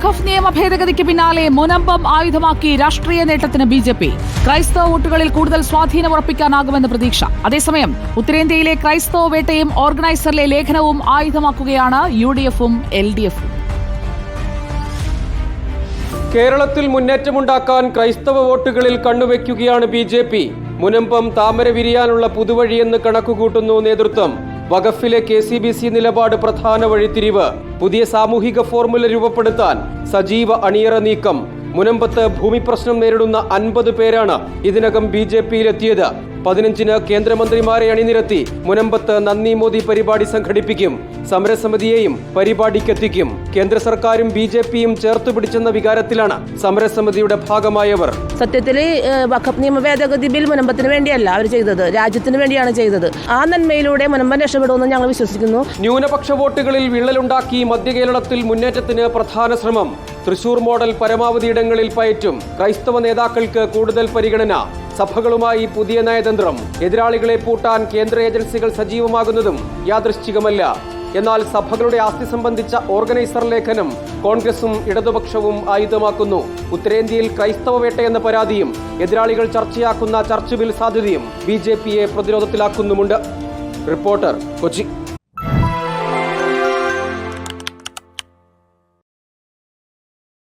വഖഫ് നിയമ ഭേദഗതിക്ക് പിന്നാലെ മുനമ്പം ആയുധമാക്കി രാഷ്ട്രീയ നേട്ടത്തിന് ബി.ജെ.പി. ക്രൈസ്തവ വോട്ടുകളിൽ കൂടുതൽ സ്വാധീനം ഉറപ്പിക്കാനാകുമെന്ന് പ്രതീക്ഷ. അതേസമയം ഉത്തരേന്ത്യയിലെ ക്രൈസ്തവ വേട്ടയും ഓർഗനൈസറിലെ ലേഖനവും ആയുധമാക്കുകയാണ് യു.ഡി.എഫും എൽ.ഡി.എഫും. കേരളത്തിൽ മുന്നേറ്റമുണ്ടാക്കാൻ ക്രൈസ്തവ വോട്ടുകളിൽ കണ്ണുവെക്കുകയാണ് ബി.ജെ.പി. മുനമ്പം താമര വിരിയാനുള്ള പുതുവഴിയെന്ന് കണക്കുകൂട്ടുന്നു നേതൃത്വം. വഖഫിലെ KCBC നിലപാട് പ്രധാന വഴിത്തിരിവ്. പുതിയ സാമൂഹിക ഫോർമുല രൂപപ്പെടുത്താൻ സജീവ അണിയറ നീക്കം. മുനമ്പത്ത് ഭൂമി പ്രശ്നം നേരിടുന്ന 50 പേരാണ് ഇതിനകം ബി.ജെ.പിയിലെത്തിയത്. 15-ന് കേന്ദ്രമന്ത്രിമാരെ അണിനിരത്തി മുനമ്പത്ത് നന്ദി മോദി പരിപാടി സംഘടിപ്പിക്കും. സമരസമിതിയെയും പരിപാടിക്കെത്തിക്കും. കേന്ദ്ര സർക്കാരും ബി.ജെ.പിയും ചേർത്തുപിടിച്ചെന്ന വികാരത്തിലാണ് സമരസമിതിയുടെ ഭാഗമായവർ. സത്യത്തിൽ വഖഫ് നിയമ ഭേദഗതി ബിൽ മുനമ്പത്തിന് വേണ്ടിയല്ല അവർ ചെയ്തത്, രാജ്യത്തിന് വേണ്ടിയാണ് ചെയ്തത്. ആ നന്മയിലൂടെ മുനമ്പം രക്ഷപ്പെടുമെന്ന് ഞങ്ങൾ വിശ്വസിക്കുന്നു. ന്യൂനപക്ഷ വോട്ടുകളിൽ വിള്ളലുണ്ടാക്കി മധ്യ കേരളത്തിൽ മുന്നേറ്റത്തിന് പ്രധാന ശ്രമം. തൃശൂർ മോഡൽ പരമാവധി ഇടങ്ങളിൽ പയറ്റും. ക്രൈസ്തവ നേതാക്കൾക്ക് കൂടുതൽ പരിഗണന. സഭകളുമായി പുതിയ നയതന്ത്രം. എതിരാളികളെ പൂട്ടാൻ കേന്ദ്ര ഏജൻസികൾ സജീവമാകുന്നതും യാദൃശ്ചികമല്ല. എന്നാൽ സഭകളുടെ ആസ്തി സംബന്ധിച്ച ഓർഗനൈസർ ലേഖനം കോൺഗ്രസും ഇടതുപക്ഷവും ആയുധമാക്കുന്നു. ഉത്തരേന്ത്യയിൽ ക്രൈസ്തവ വേട്ടയെന്ന പരാതിയും എതിരാളികൾ ചർച്ചയാക്കുന്ന ചർച്ച് ബിൽ സാധ്യതയും ബി.ജെ.പിയെ പ്രതിരോധത്തിലാക്കുന്നുമുണ്ട്. റിപ്പോർട്ടർ, കൊച്ചി.